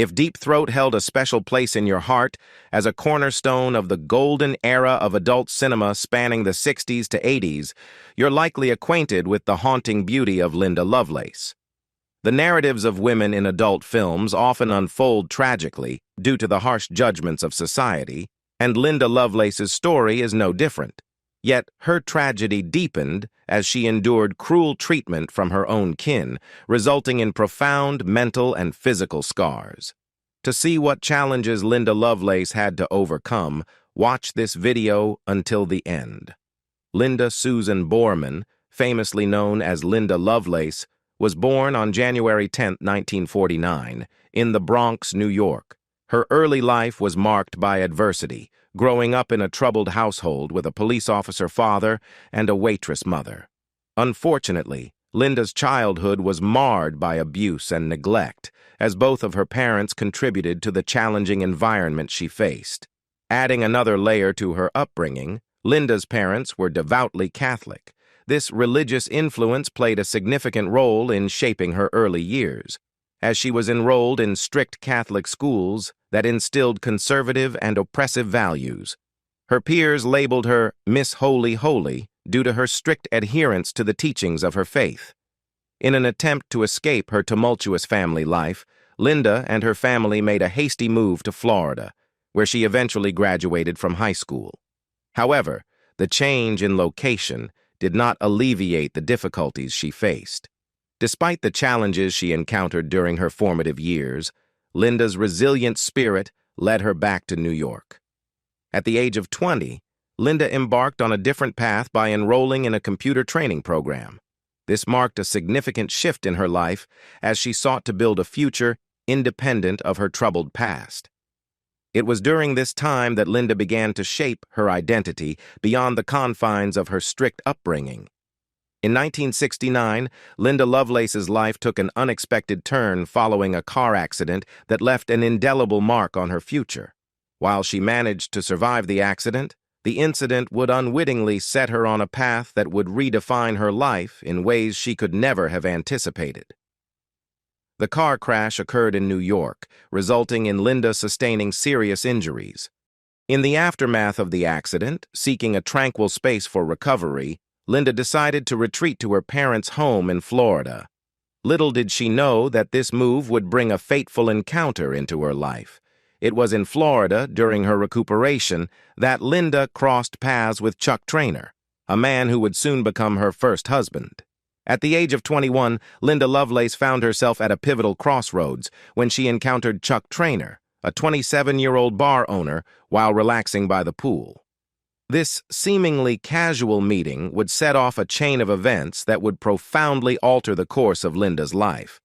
If Deep Throat held a special place in your heart as a cornerstone of the golden era of adult cinema spanning the 60s to 80s, you're likely acquainted with the haunting beauty of Linda Lovelace. The narratives of women in adult films often unfold tragically due to the harsh judgments of society, and Linda Lovelace's story is no different. Yet her tragedy deepened as she endured cruel treatment from her own kin, resulting in profound mental and physical scars. To see what challenges Linda Lovelace had to overcome, watch this video until the end. Linda Susan Borman, famously known as Linda Lovelace, was born on January 10, 1949, in the Bronx, New York. Her early life was marked by adversity, growing up in a troubled household with a police officer father and a waitress mother. Unfortunately, Linda's childhood was marred by abuse and neglect, as both of her parents contributed to the challenging environment she faced. Adding another layer to her upbringing, Linda's parents were devoutly Catholic. This religious influence played a significant role in shaping her early years, as she was enrolled in strict Catholic schools that instilled conservative and oppressive values. Her peers labeled her Miss Holy Holy due to her strict adherence to the teachings of her faith. In an attempt to escape her tumultuous family life, Linda and her family made a hasty move to Florida, where she eventually graduated from high school. However, the change in location did not alleviate the difficulties she faced. Despite the challenges she encountered during her formative years, Linda's resilient spirit led her back to New York. At the age of 20, Linda embarked on a different path by enrolling in a computer training program. This marked a significant shift in her life as she sought to build a future independent of her troubled past. It was during this time that Linda began to shape her identity beyond the confines of her strict upbringing. In 1969, Linda Lovelace's life took an unexpected turn following a car accident that left an indelible mark on her future. While she managed to survive the accident, the incident would unwittingly set her on a path that would redefine her life in ways she could never have anticipated. The car crash occurred in New York, resulting in Linda sustaining serious injuries. In the aftermath of the accident, seeking a tranquil space for recovery, Linda decided to retreat to her parents' home in Florida. Little did she know that this move would bring a fateful encounter into her life. It was in Florida, during her recuperation, that Linda crossed paths with Chuck Traynor, a man who would soon become her first husband. At the age of 21, Linda Lovelace found herself at a pivotal crossroads when she encountered Chuck Traynor, a 27-year-old bar owner, while relaxing by the pool. This seemingly casual meeting would set off a chain of events that would profoundly alter the course of Linda's life.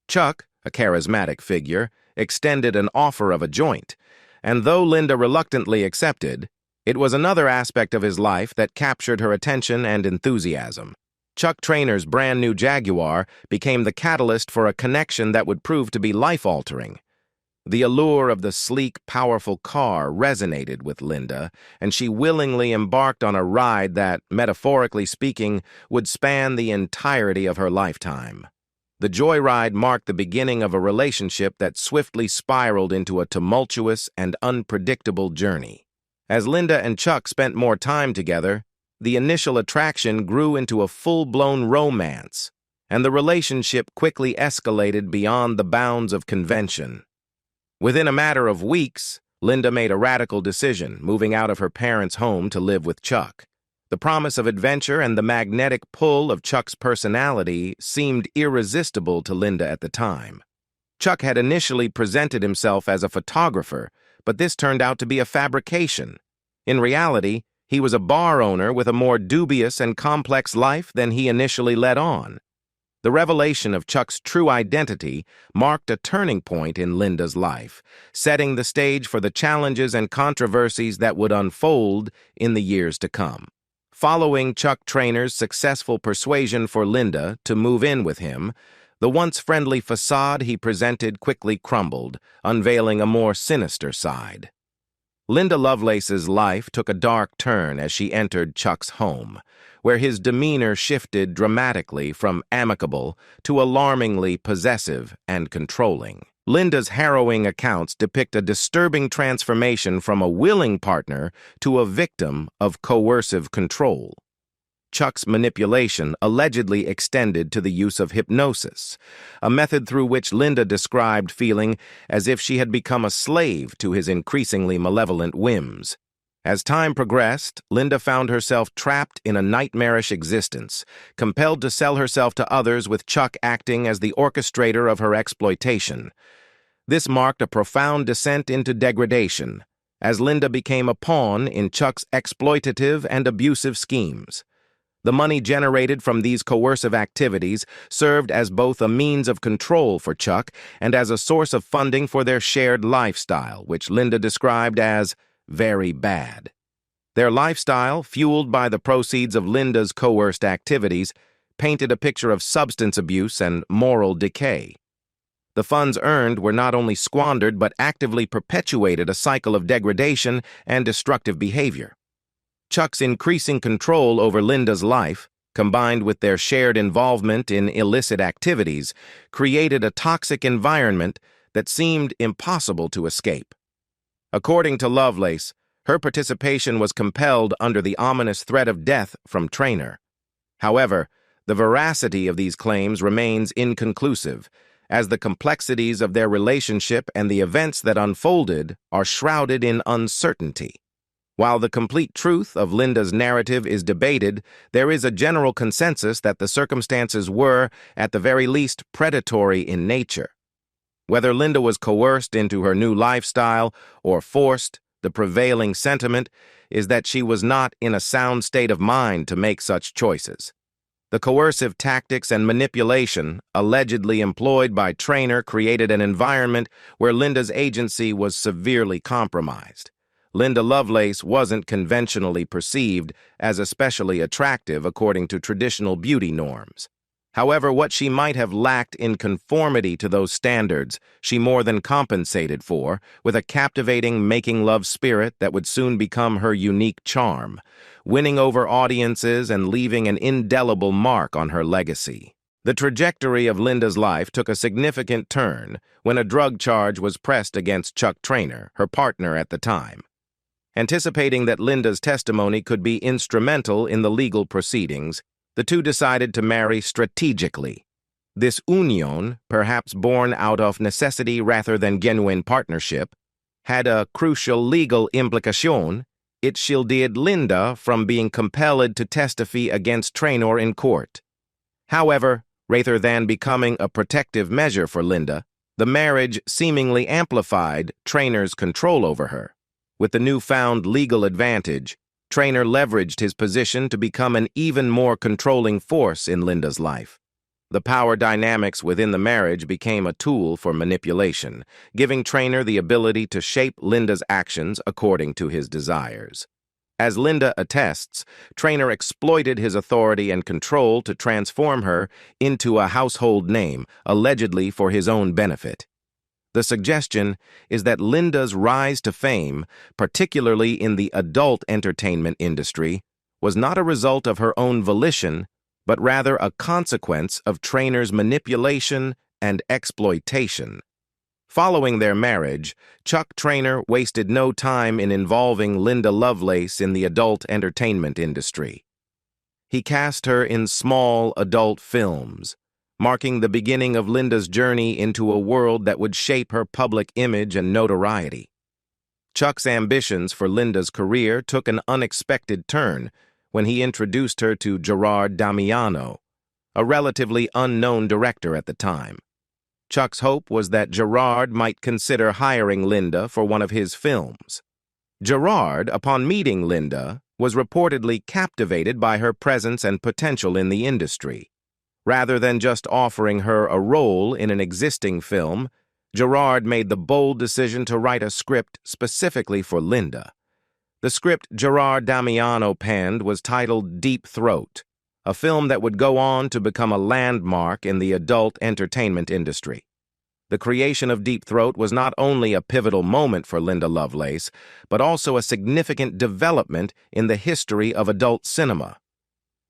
Chuck, a charismatic figure, extended an offer of a joint, and though Linda reluctantly accepted, it was another aspect of his life that captured her attention and enthusiasm. Chuck Traynor's brand new Jaguar became the catalyst for a connection that would prove to be life-altering. The allure of the sleek, powerful car resonated with Linda, and she willingly embarked on a ride that, metaphorically speaking, would span the entirety of her lifetime. The joyride marked the beginning of a relationship that swiftly spiraled into a tumultuous and unpredictable journey. As Linda and Chuck spent more time together, the initial attraction grew into a full-blown romance, and the relationship quickly escalated beyond the bounds of convention. Within a matter of weeks, Linda made a radical decision, moving out of her parents' home to live with Chuck. The promise of adventure and the magnetic pull of Chuck's personality seemed irresistible to Linda at the time. Chuck had initially presented himself as a photographer, but this turned out to be a fabrication. In reality, he was a bar owner with a more dubious and complex life than he initially let on. The revelation of Chuck's true identity marked a turning point in Linda's life, setting the stage for the challenges and controversies that would unfold in the years to come. Following Chuck Traynor's successful persuasion for Linda to move in with him, the once friendly facade he presented quickly crumbled, unveiling a more sinister side. Linda Lovelace's life took a dark turn as she entered Chuck's home, where his demeanor shifted dramatically from amicable to alarmingly possessive and controlling. Linda's harrowing accounts depict a disturbing transformation from a willing partner to a victim of coercive control. Chuck's manipulation allegedly extended to the use of hypnosis, a method through which Linda described feeling as if she had become a slave to his increasingly malevolent whims. As time progressed, Linda found herself trapped in a nightmarish existence, compelled to sell herself to others with Chuck acting as the orchestrator of her exploitation. This marked a profound descent into degradation, as Linda became a pawn in Chuck's exploitative and abusive schemes. The money generated from these coercive activities served as both a means of control for Chuck and as a source of funding for their shared lifestyle, which Linda described as very bad. Their lifestyle, fueled by the proceeds of Linda's coerced activities, painted a picture of substance abuse and moral decay. The funds earned were not only squandered but actively perpetuated a cycle of degradation and destructive behavior. Chuck's increasing control over Linda's life, combined with their shared involvement in illicit activities, created a toxic environment that seemed impossible to escape. According to Lovelace, her participation was compelled under the ominous threat of death from Traynor. However, the veracity of these claims remains inconclusive, as the complexities of their relationship and the events that unfolded are shrouded in uncertainty. While the complete truth of Linda's narrative is debated, there is a general consensus that the circumstances were, at the very least, predatory in nature. Whether Linda was coerced into her new lifestyle or forced, the prevailing sentiment is that she was not in a sound state of mind to make such choices. The coercive tactics and manipulation allegedly employed by Traynor created an environment where Linda's agency was severely compromised. Linda Lovelace wasn't conventionally perceived as especially attractive according to traditional beauty norms. However, what she might have lacked in conformity to those standards, she more than compensated for, with a captivating making-love spirit that would soon become her unique charm, winning over audiences and leaving an indelible mark on her legacy. The trajectory of Linda's life took a significant turn when a drug charge was pressed against Chuck Traynor, her partner at the time. Anticipating that Linda's testimony could be instrumental in the legal proceedings, the two decided to marry strategically. This union, perhaps born out of necessity rather than genuine partnership, had a crucial legal implication. It shielded Linda from being compelled to testify against Traynor in court. However, rather than becoming a protective measure for Linda, the marriage seemingly amplified Traynor's control over her. With the newfound legal advantage, Traynor leveraged his position to become an even more controlling force in Linda's life. The power dynamics within the marriage became a tool for manipulation, giving Traynor the ability to shape Linda's actions according to his desires. As Linda attests, Traynor exploited his authority and control to transform her into a household name, allegedly for his own benefit. The suggestion is that Linda's rise to fame, particularly in the adult entertainment industry, was not a result of her own volition, but rather a consequence of Traynor's manipulation and exploitation. Following their marriage, Chuck Traynor wasted no time in involving Linda Lovelace in the adult entertainment industry. He cast her in small adult films, marking the beginning of Linda's journey into a world that would shape her public image and notoriety. Chuck's ambitions for Linda's career took an unexpected turn when he introduced her to Gerard Damiano, a relatively unknown director at the time. Chuck's hope was that Gerard might consider hiring Linda for one of his films. Gerard, upon meeting Linda, was reportedly captivated by her presence and potential in the industry. Rather than just offering her a role in an existing film, Gerard made the bold decision to write a script specifically for Linda. The script Gerard Damiano penned was titled Deep Throat, a film that would go on to become a landmark in the adult entertainment industry. The creation of Deep Throat was not only a pivotal moment for Linda Lovelace, but also a significant development in the history of adult cinema.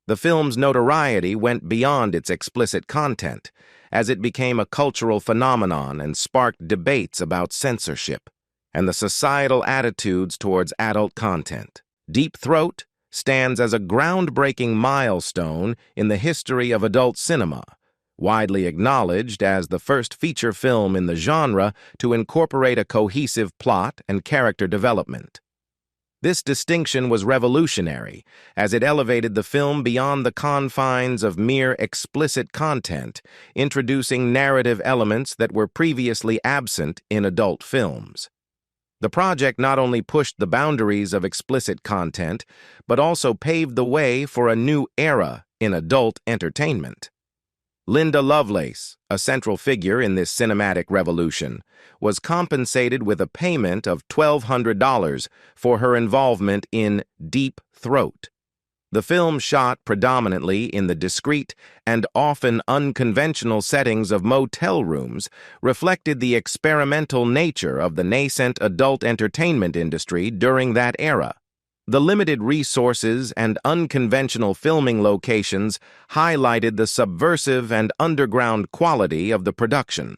The film's notoriety went beyond its explicit content, as it became a cultural phenomenon and sparked debates about censorship and the societal attitudes towards adult content. Deep Throat stands as a groundbreaking milestone in the history of adult cinema, widely acknowledged as the first feature film in the genre to incorporate a cohesive plot and character development. This distinction was revolutionary, as it elevated the film beyond the confines of mere explicit content, introducing narrative elements that were previously absent in adult films. The project not only pushed the boundaries of explicit content, but also paved the way for a new era in adult entertainment. Linda Lovelace, a central figure in this cinematic revolution, was compensated with a payment of $1,200 for her involvement in Deep Throat. The film, shot predominantly in the discreet and often unconventional settings of motel rooms, reflected the experimental nature of the nascent adult entertainment industry during that era. The limited resources and unconventional filming locations highlighted the subversive and underground quality of the production.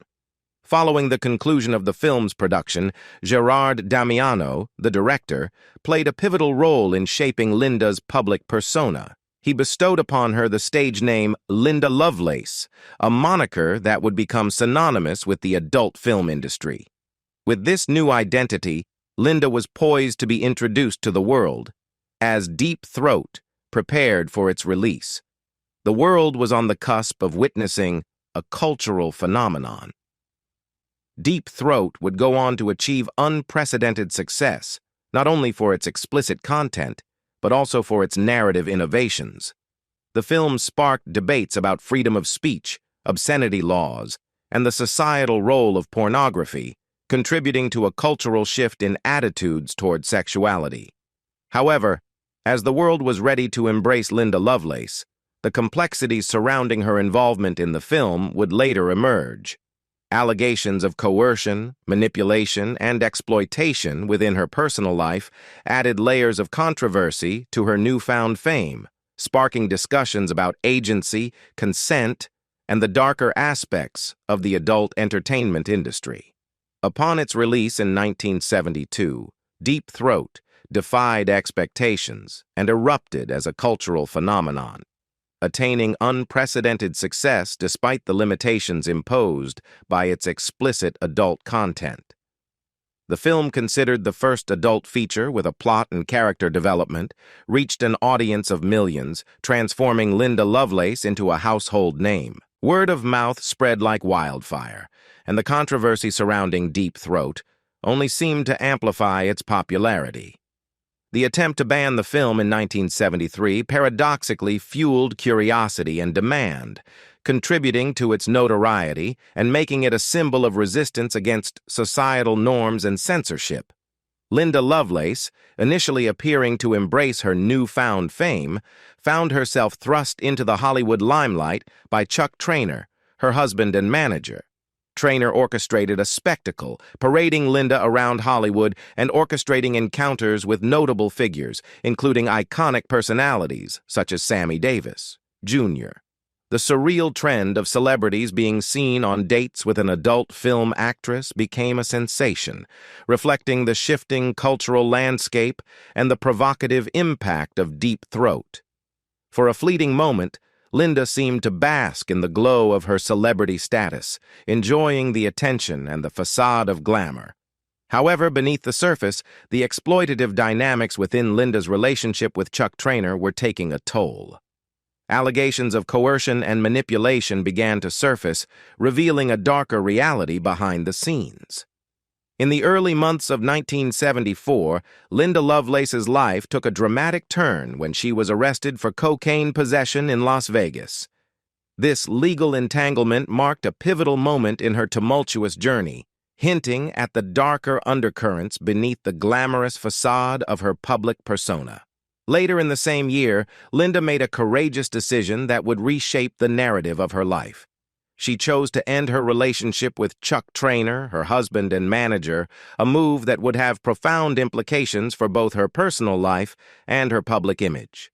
Following the conclusion of the film's production, Gerard Damiano, the director, played a pivotal role in shaping Linda's public persona. He bestowed upon her the stage name Linda Lovelace, a moniker that would become synonymous with the adult film industry. With this new identity, Linda was poised to be introduced to the world as Deep Throat prepared for its release. The world was on the cusp of witnessing a cultural phenomenon. Deep Throat would go on to achieve unprecedented success, not only for its explicit content, but also for its narrative innovations. The film sparked debates about freedom of speech, obscenity laws, and the societal role of pornography, contributing to a cultural shift in attitudes toward sexuality. However, as the world was ready to embrace Linda Lovelace, the complexities surrounding her involvement in the film would later emerge. Allegations of coercion, manipulation, and exploitation within her personal life added layers of controversy to her newfound fame, sparking discussions about agency, consent, and the darker aspects of the adult entertainment industry. Upon its release in 1972, Deep Throat defied expectations and erupted as a cultural phenomenon, attaining unprecedented success despite the limitations imposed by its explicit adult content. The film, considered the first adult feature with a plot and character development, reached an audience of millions, transforming Linda Lovelace into a household name. Word of mouth spread like wildfire, and the controversy surrounding Deep Throat only seemed to amplify its popularity. The attempt to ban the film in 1973 paradoxically fueled curiosity and demand, contributing to its notoriety and making it a symbol of resistance against societal norms and censorship. Linda Lovelace, initially appearing to embrace her newfound fame, found herself thrust into the Hollywood limelight by Chuck Traynor, her husband and manager. Traynor orchestrated a spectacle, parading Linda around Hollywood and orchestrating encounters with notable figures, including iconic personalities such as Sammy Davis, Jr. The surreal trend of celebrities being seen on dates with an adult film actress became a sensation, reflecting the shifting cultural landscape and the provocative impact of Deep Throat. For a fleeting moment, Linda seemed to bask in the glow of her celebrity status, enjoying the attention and the facade of glamour. However, beneath the surface, the exploitative dynamics within Linda's relationship with Chuck Traynor were taking a toll. Allegations of coercion and manipulation began to surface, revealing a darker reality behind the scenes. In the early months of 1974, Linda Lovelace's life took a dramatic turn when she was arrested for cocaine possession in Las Vegas. This legal entanglement marked a pivotal moment in her tumultuous journey, hinting at the darker undercurrents beneath the glamorous facade of her public persona. Later in the same year, Linda made a courageous decision that would reshape the narrative of her life. She chose to end her relationship with Chuck Traynor, her husband and manager, a move that would have profound implications for both her personal life and her public image.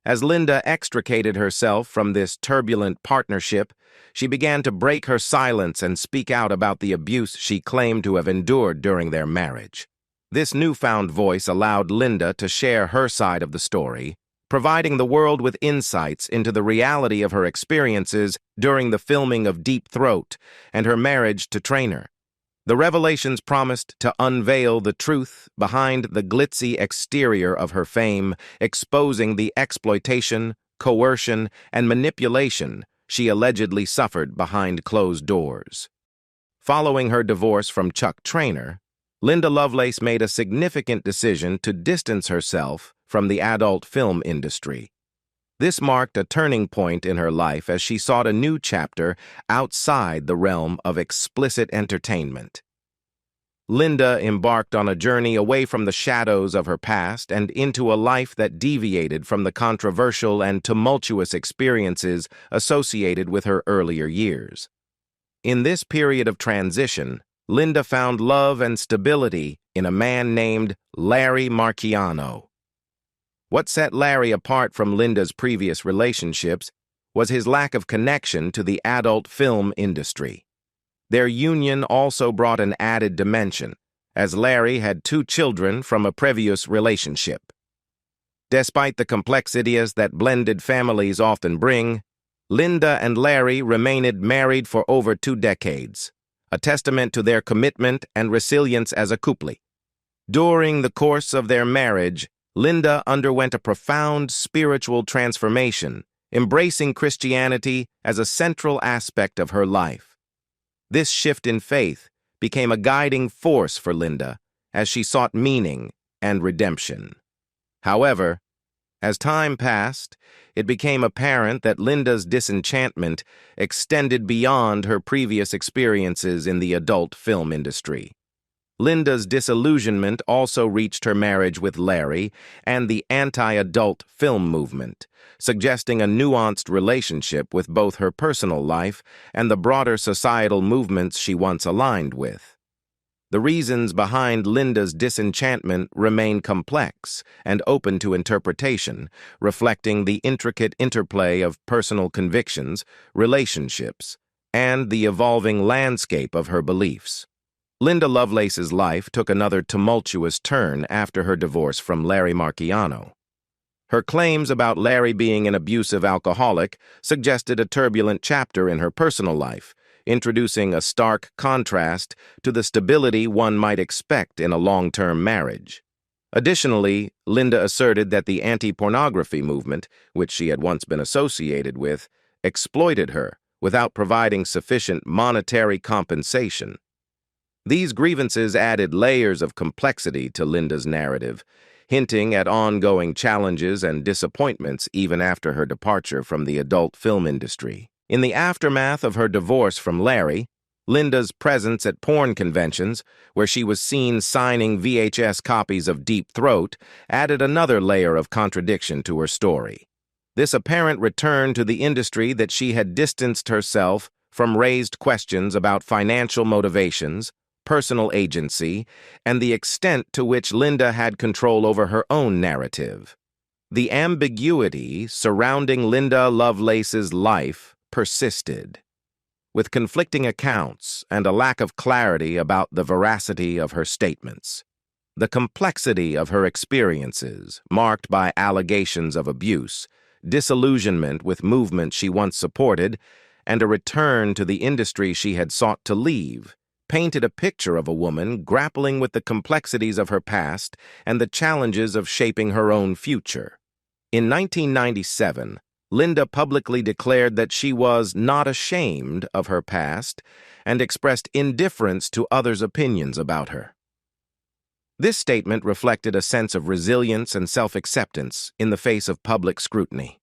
As Linda extricated herself from this turbulent partnership, she began to break her silence and speak out about the abuse she claimed to have endured during their marriage. This newfound voice allowed Linda to share her side of the story, providing the world with insights into the reality of her experiences during the filming of Deep Throat and her marriage to Trainer. The revelations promised to unveil the truth behind the glitzy exterior of her fame, exposing the exploitation, coercion, and manipulation she allegedly suffered behind closed doors. Following her divorce from Chuck Trainer, Linda Lovelace made a significant decision to distance herself from the adult film industry. This marked a turning point in her life as she sought a new chapter outside the realm of explicit entertainment. Linda embarked on a journey away from the shadows of her past and into a life that deviated from the controversial and tumultuous experiences associated with her earlier years. In this period of transition, Linda found love and stability in a man named Larry Marchiano. What set Larry apart from Linda's previous relationships was his lack of connection to the adult film industry. Their union also brought an added dimension, as Larry had 2 children from a previous relationship. Despite the complexities that blended families often bring, Linda and Larry remained married for over 2 decades, a testament to their commitment and resilience as a couple. During the course of their marriage, Linda underwent a profound spiritual transformation, embracing Christianity as a central aspect of her life. This shift in faith became a guiding force for Linda as she sought meaning and redemption. However, as time passed, it became apparent that Linda's disenchantment extended beyond her previous experiences in the adult film industry. Linda's disillusionment also reached her marriage with Larry and the anti-adult film movement, suggesting a nuanced relationship with both her personal life and the broader societal movements she once aligned with. The reasons behind Linda's disenchantment remain complex and open to interpretation, reflecting the intricate interplay of personal convictions, relationships, and the evolving landscape of her beliefs. Linda Lovelace's life took another tumultuous turn after her divorce from Larry Marchiano. Her claims about Larry being an abusive alcoholic suggested a turbulent chapter in her personal life, introducing a stark contrast to the stability one might expect in a long-term marriage. Additionally, Linda asserted that the anti-pornography movement, which she had once been associated with, exploited her without providing sufficient monetary compensation. These grievances added layers of complexity to Linda's narrative, hinting at ongoing challenges and disappointments even after her departure from the adult film industry. In the aftermath of her divorce from Larry, Linda's presence at porn conventions, where she was seen signing VHS copies of Deep Throat, added another layer of contradiction to her story. This apparent return to the industry that she had distanced herself from raised questions about financial motivations, personal agency, and the extent to which Linda had control over her own narrative. The ambiguity surrounding Linda Lovelace's life persisted, with conflicting accounts and a lack of clarity about the veracity of her statements. The complexity of her experiences, marked by allegations of abuse, disillusionment with movements she once supported, and a return to the industry she had sought to leave, painted a picture of a woman grappling with the complexities of her past and the challenges of shaping her own future. In 1997, Linda publicly declared that she was not ashamed of her past and expressed indifference to others' opinions about her. This statement reflected a sense of resilience and self-acceptance in the face of public scrutiny.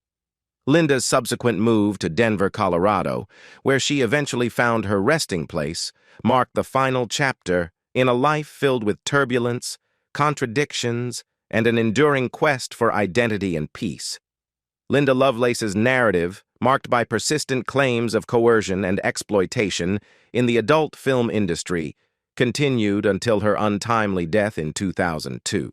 Linda's subsequent move to Denver, Colorado, where she eventually found her resting place, marked the final chapter in a life filled with turbulence, contradictions, and an enduring quest for identity and peace. Linda Lovelace's narrative, marked by persistent claims of coercion and exploitation in the adult film industry, continued until her untimely death in 2002.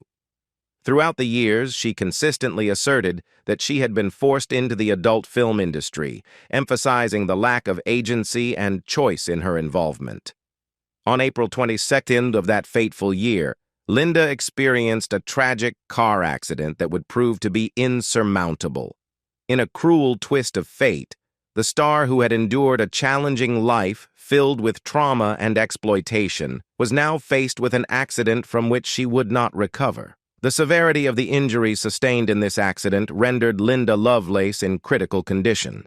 Throughout the years, she consistently asserted that she had been forced into the adult film industry, emphasizing the lack of agency and choice in her involvement. On April 22nd of that fateful year, Linda experienced a tragic car accident that would prove to be insurmountable. In a cruel twist of fate, the star who had endured a challenging life filled with trauma and exploitation was now faced with an accident from which she would not recover. The severity of the injuries sustained in this accident rendered Linda Lovelace in critical condition.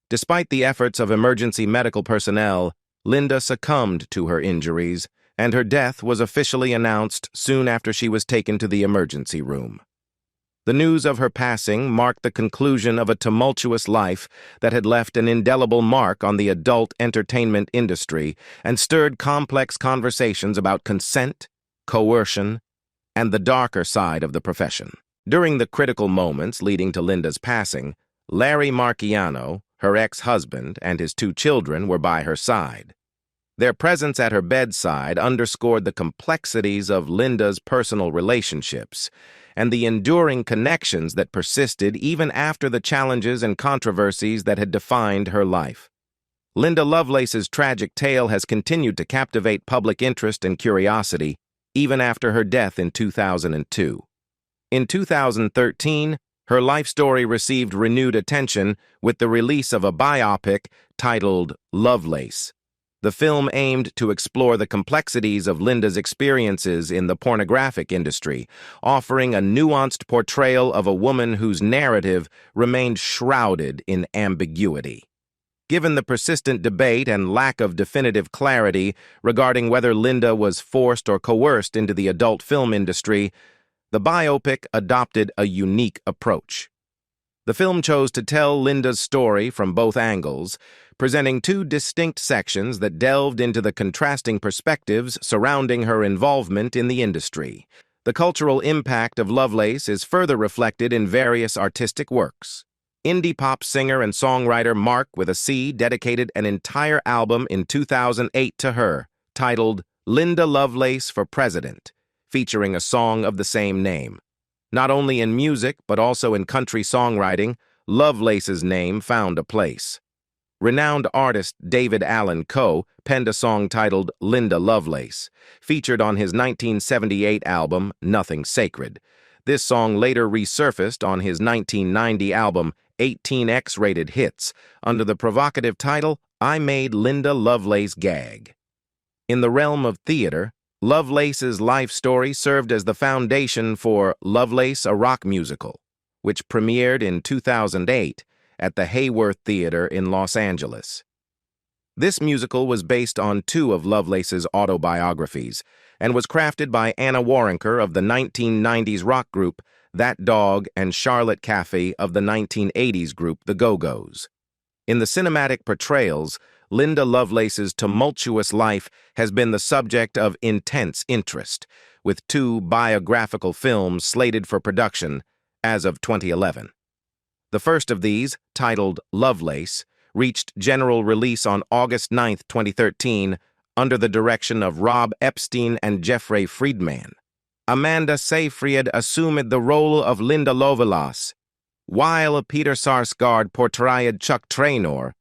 Despite the efforts of emergency medical personnel, Linda succumbed to her injuries, and her death was officially announced soon after she was taken to the emergency room. The news of her passing marked the conclusion of a tumultuous life that had left an indelible mark on the adult entertainment industry and stirred complex conversations about consent, coercion, and the darker side of the profession. During the critical moments leading to Linda's passing, Larry Marchiano, her ex-husband, and his 2 children were by her side. Their presence at her bedside underscored the complexities of Linda's personal relationships and the enduring connections that persisted even after the challenges and controversies that had defined her life. Linda Lovelace's tragic tale has continued to captivate public interest and curiosity even after her death in 2002. In 2013, her life story received renewed attention with the release of a biopic titled Lovelace. The film aimed to explore the complexities of Linda's experiences in the pornographic industry, offering a nuanced portrayal of a woman whose narrative remained shrouded in ambiguity. Given the persistent debate and lack of definitive clarity regarding whether Linda was forced or coerced into the adult film industry, the biopic adopted a unique approach. The film chose to tell Linda's story from both angles, presenting 2 distinct sections that delved into the contrasting perspectives surrounding her involvement in the industry. The cultural impact of Lovelace is further reflected in various artistic works. Indie pop singer and songwriter Mark with a C dedicated an entire album in 2008 to her, titled Linda Lovelace for President, featuring a song of the same name. Not only in music, but also in country songwriting, Lovelace's name found a place. Renowned artist David Allan Coe penned a song titled Linda Lovelace, featured on his 1978 album Nothing Sacred. This song later resurfaced on his 1990 album 18 X-rated hits under the provocative title I Made Linda Lovelace Gag. In the realm of theater, Lovelace's life story served as the foundation for Lovelace, a Rock Musical, which premiered in 2008 at the Hayworth Theater in Los Angeles. This musical was based on 2 of Lovelace's autobiographies and was crafted by Anna Waronker of the 1990s rock group That Dog and Charlotte Caffey of the 1980s group The Go-Go's. In the cinematic portrayals, Linda Lovelace's tumultuous life has been the subject of intense interest, with 2 biographical films slated for production as of 2011. The first of these, titled Lovelace, reached general release on August 9, 2013, under the direction of Rob Epstein and Jeffrey Friedman. Amanda Seyfried assumed the role of Linda Lovelace, while Peter Sarsgaard portrayed Chuck Traynor,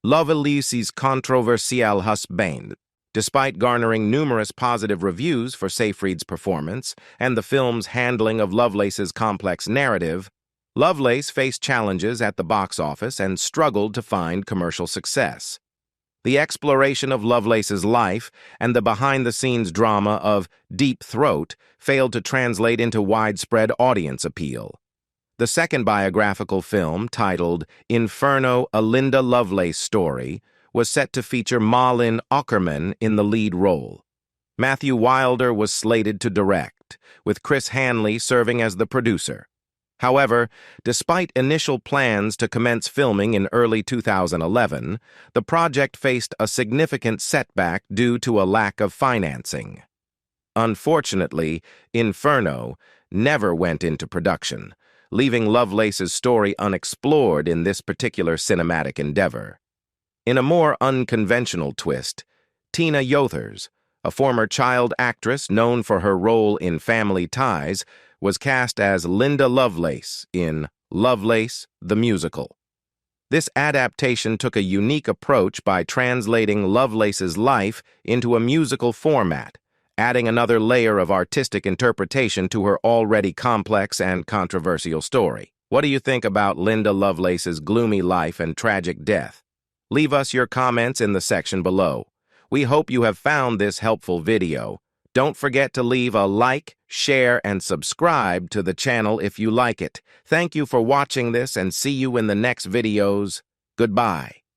Lovelace's controversial husband. Despite garnering numerous positive reviews for Seyfried's performance and the film's handling of Lovelace's complex narrative, Lovelace faced challenges at the box office and struggled to find commercial success. The exploration of Lovelace's life and the behind-the-scenes drama of Deep Throat failed to translate into widespread audience appeal. The second biographical film, titled Inferno, a Linda Lovelace Story, was set to feature Malin Åkerman in the lead role. Matthew Wilder was slated to direct, with Chris Hanley serving as the producer. However, despite initial plans to commence filming in early 2011, the project faced a significant setback due to a lack of financing. Unfortunately, Inferno never went into production, leaving Lovelace's story unexplored in this particular cinematic endeavor. In a more unconventional twist, Tina Yothers, a former child actress known for her role in Family Ties, was cast as Linda Lovelace in Lovelace, the Musical. This adaptation took a unique approach by translating Lovelace's life into a musical format, adding another layer of artistic interpretation to her already complex and controversial story. What do you think about Linda Lovelace's gloomy life and tragic death? Leave us your comments in the section below. We hope you have found this helpful video. Don't forget to leave a like, share, and subscribe to the channel if you like it. Thank you for watching this and see you in the next videos. Goodbye.